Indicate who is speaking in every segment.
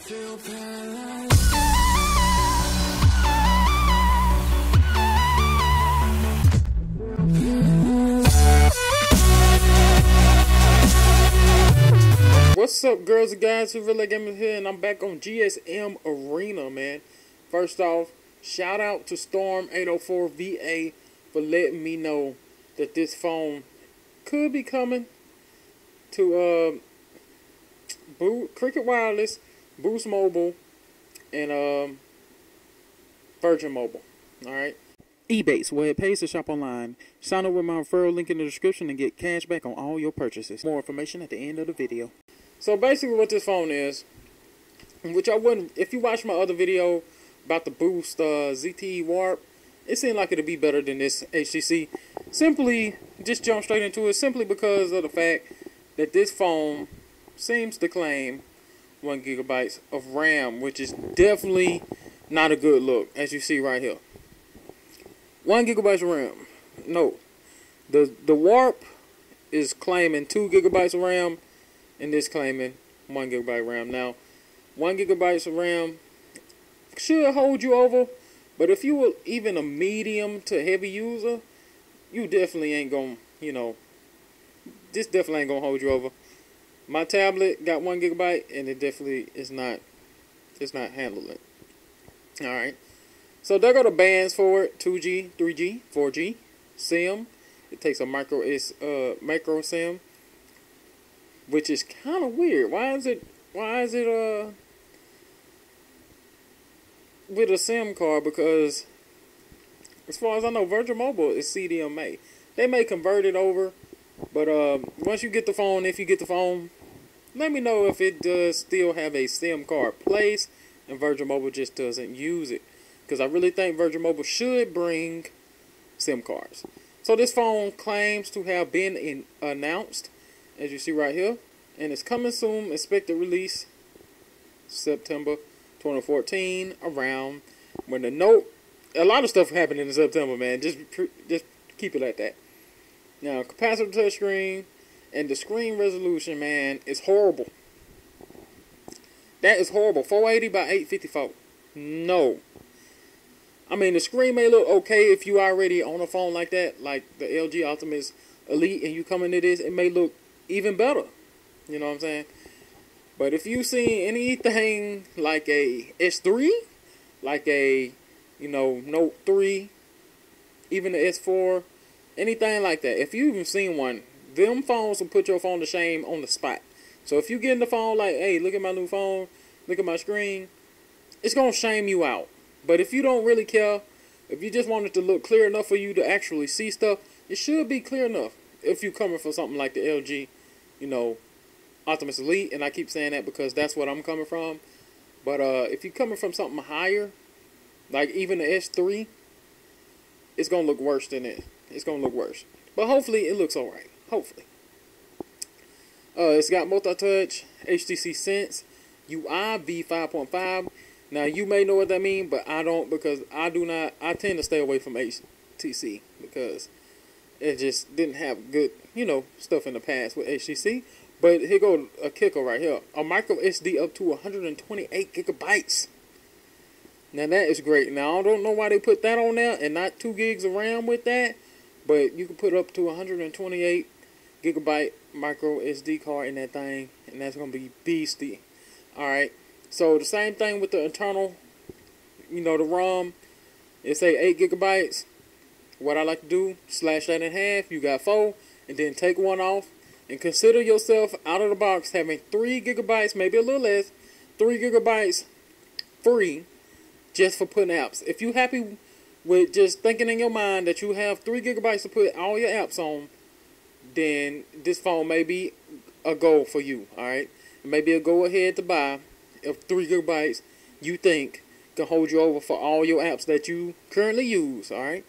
Speaker 1: feel paralyzed.
Speaker 2: What's up, girls and guys? Who really gaming here, and I'm back on GSM Arena, man. First off, shout out to Storm 804 VA for letting me know that this phone could be coming to Cricket Wireless, Boost Mobile, and Virgin Mobile. Alright. Ebates, where it pays to shop online. Sign up with my referral link in the description and get cash back on all your purchases. More information at the end of the video. So basically what this phone is, which I wouldn't, if you watch my other video about the Boost ZTE Warp, it seemed like it'd be better than this HTC. Simply, just jump straight into it, simply because of the fact that this phone seems to claim 1 GB of RAM, which is definitely not a good look, as you see right here. 1 GB of RAM. No. The Warp is claiming 2 GB of RAM, and this claiming 1 GB RAM. Now, 1 GB of RAM should hold you over, but if you were even a medium to heavy user, you definitely ain't gonna, this definitely ain't gonna hold you over. My tablet got 1 GB, and it definitely is not, it's not handling it. Alright, so there go the bands for it: 2G, 3G, 4G, SIM. It takes a micro SIM, which is kind of weird. Why is it with a SIM card? Because as far as I know, Virgin Mobile is CDMA. They may convert it over, but once you get the phone, if you get the phone, let me know if it does still have a SIM card placed and Virgin Mobile just doesn't use it. Because I really think Virgin Mobile should bring SIM cards. So this phone claims to have been announced, as you see right here, and it's coming soon. Expected release September 2014, around when the Note. A lot of stuff happened in September, man. Just keep it like that. Now, capacitive touchscreen and the screen resolution, man, is horrible. That is horrible. 480 by 854. No. I mean, the screen may look okay if you already on a phone like that, like the LG Optimus Elite, and you come into this, it may look even better. You know what I'm saying? But if you see anything like a S3, like a, Note 3, even the S4, anything like that, if you even seen one, them phones will put your phone to shame on the spot. So if you get in the phone like, hey, look at my new phone, look at my screen, it's going to shame you out. But if you don't really care, if you just want it to look clear enough for you to actually see stuff, it should be clear enough if you're coming from something like the LG, Optimus Elite. And I keep saying that because that's what I'm coming from. But if you're coming from something higher, like even the S3, it's going to look worse than it. It's going to look worse. But hopefully it looks alright. Hopefully. It's got multi-touch, HTC Sense, UI v5.5. Now, you may know what that means, but I don't, because I tend to stay away from HTC because it just didn't have good, stuff in the past with HTC. But here go a kicker right here. A micro SD up to 128 gigabytes. Now, that is great. Now, I don't know why they put that on there and not 2 gigs of RAM with that, but you can put up to 128 gigabyte micro SD card in that thing, and that's going to be beastie. Alright, so the same thing with the internal, the ROM. It's say 8 gigabytes. What I like to do, slash that in half. You got 4, and then take one off, and consider yourself out of the box having 3 gigabytes, maybe a little less, 3 gigabytes free just for putting apps. If you're happy with just thinking in your mind that you have 3 gigabytes to put all your apps on, then this phone may be a goal for you. Alright, it may be a go ahead to buy if 3 gigabytes you think can hold you over for all your apps that you currently use. Alright,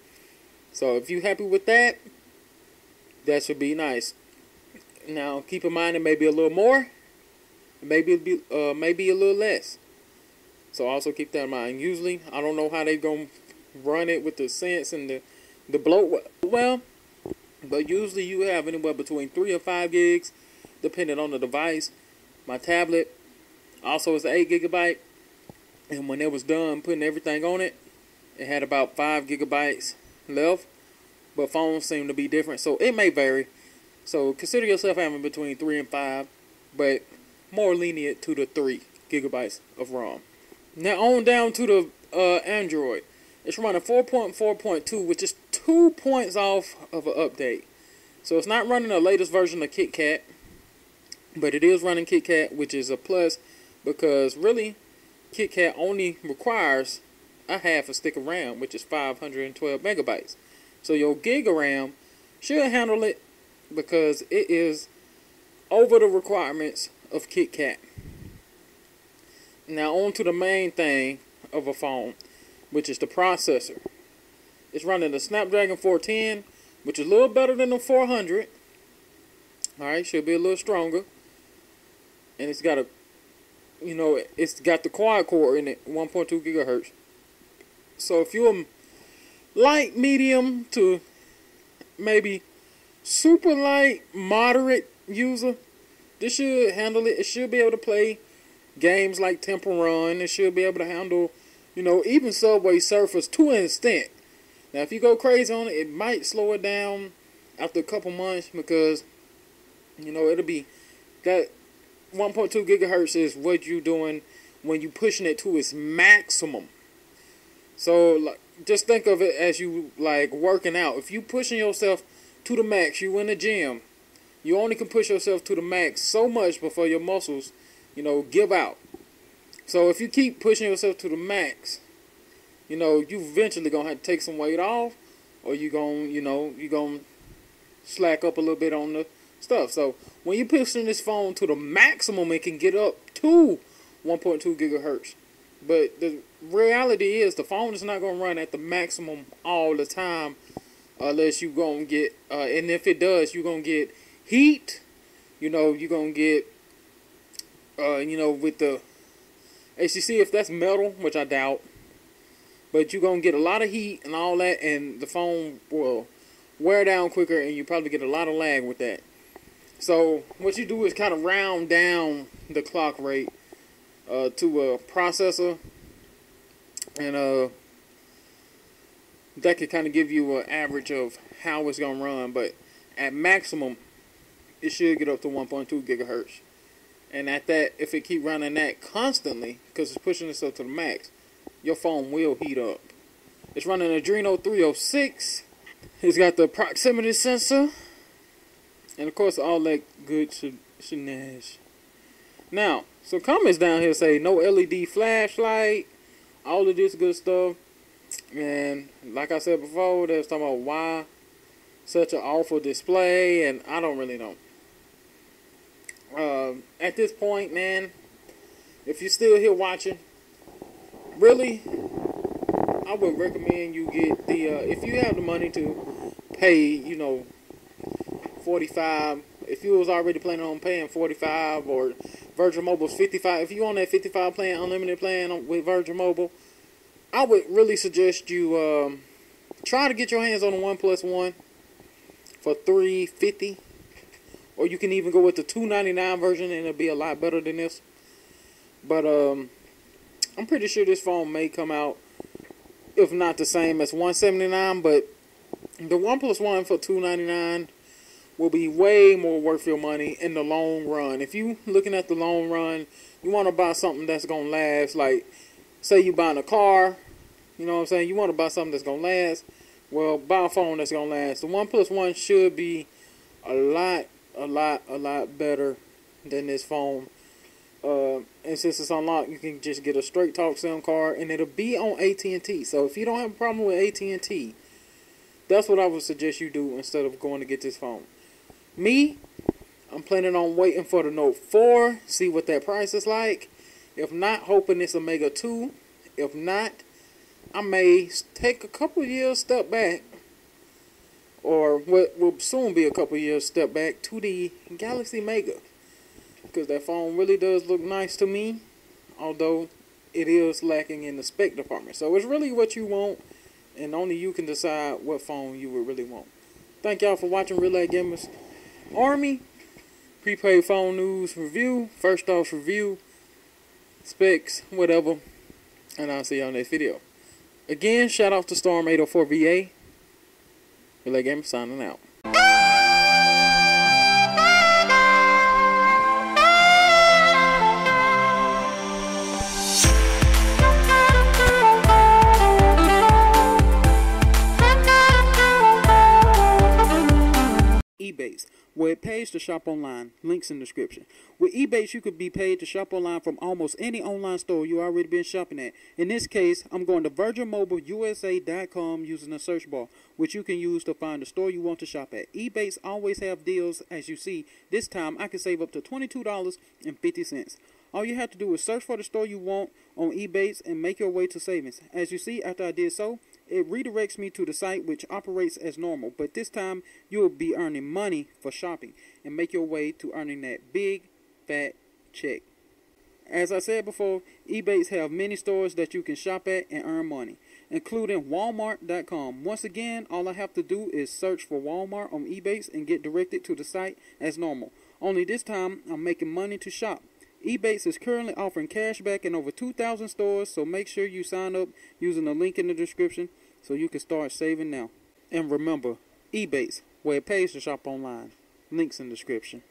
Speaker 2: so if you're happy with that, that should be nice. Now keep in mind it may be a little more, maybe a little less. So also keep that in mind. Usually, I don't know how they gonna run it with the Sense and the bloat. Well, but usually you have anywhere between 3 or 5 gigs, depending on the device. My tablet Also, it's 8 gigabyte, and when it was done putting everything on it, it had about 5 gigabytes left. But phones seem to be different, so it may vary. So consider yourself having between 3 and 5, but more lenient to the 3 gigabytes of ROM. Now on down to the Android. It's running 4.4.2, which is 2 points off of an update. So it's not running the latest version of KitKat, but it is running KitKat, which is a plus, because really KitKat only requires a half a stick of RAM, which is 512 megabytes. So your gig of RAM should handle it, because it is over the requirements of KitKat. Now on to the main thing of a phone, which is the processor. It's running the Snapdragon 410, which is a little better than the 400. Alright, should be a little stronger. And it's got it's got the quad core in it, 1.2 gigahertz. So if you're light, medium to maybe super light, moderate user, this should handle it. It should be able to play games like Temple Run. It should be able to handle, even Subway Surfers to an extent. Now, if you go crazy on it, it might slow it down after a couple months, because, it'll be that 1.2 gigahertz is what you're doing when you're pushing it to its maximum. So, just think of it as you, working out. If you pushing yourself to the max, you in the gym, you only can push yourself to the max so much before your muscles, give out. So if you keep pushing yourself to the max, you eventually gonna have to take some weight off, or you gonna slack up a little bit on the stuff. So when you're pushing this phone to the maximum, it can get up to 1.2 gigahertz. But the reality is the phone is not gonna run at the maximum all the time, unless you gonna get, and if it does, you're gonna get heat. You're gonna get, with the HTC, if that's metal, which I doubt, but you're going to get a lot of heat and all that, and the phone will wear down quicker, and you probably get a lot of lag with that. So what you do is kind of round down the clock rate to a processor, and that could kind of give you an average of how it's going to run, but at maximum, it should get up to 1.2 gigahertz. And at that, if it keep running that constantly, because it's pushing itself to the max, your phone will heat up. It's running Adreno 306. It's got the proximity sensor, and of course all that good shenanigans. Now, some comments down here say no LED flashlight, all of this good stuff. And like I said before, they was talking about why such an awful display, and I don't really know. At this point, man, if you're still here watching, really, I would recommend you get the, if you have the money to pay, $45, if you was already planning on paying $45, or Virgin Mobile's $55, if you on that $55 plan, unlimited plan with Virgin Mobile, I would really suggest you try to get your hands on the 1+1 for $350. Or you can even go with the $299 version, and it'll be a lot better than this. But I'm pretty sure this phone may come out, if not the same as $179, but the 1+1 for $299 will be way more worth your money in the long run. If you looking at the long run, you want to buy something that's gonna last. Like, say you buying a car, you know what I'm saying? You want to buy something that's gonna last. Well, buy a phone that's gonna last. The 1+1 should be a lot better than this phone. And since it's unlocked, you can just get a straight talk SIM card, and it'll be on AT&T. So if you don't have a problem with AT&T, that's what I would suggest you do instead of going to get this phone. Me, I'm planning on waiting for the Note 4, see what that price is like. If not, hoping it's a Mega 2. If not, I may take a couple years step back, or what will soon be a couple years step back, to the Galaxy Mega, because that phone really does look nice to me, although it is lacking in the spec department. So it's really what you want, and only you can decide what phone you would really want. Thank y'all for watching Relay Gamers Army prepaid phone news review. First off review specs, whatever. And I'll see y'all next video. Again, shout out to Storm 804 VA. Relay Gamer signing out. Ebates, where it pays to shop online. Links in the description. With Ebates, you could be paid to shop online from almost any online store you already been shopping at. In this case, I'm going to virginmobileusa.com using the search bar, which you can use to find the store you want to shop at. Ebates always have deals, as you see. This time, I can save up to $22.50. All you have to do is search for the store you want on Ebates and make your way to savings. As you see, after I did so, it redirects me to the site, which operates as normal, but this time you will be earning money for shopping and make your way to earning that big fat check. As I said before, Ebates have many stores that you can shop at and earn money, including Walmart.com. Once again, all I have to do is search for Walmart on Ebates and get directed to the site as normal. Only this time, I'm making money to shop. Ebates is currently offering cash back in over 2,000 stores, so make sure you sign up using the link in the description so you can start saving now. And remember, Ebates, where it pays to shop online. Links in the description.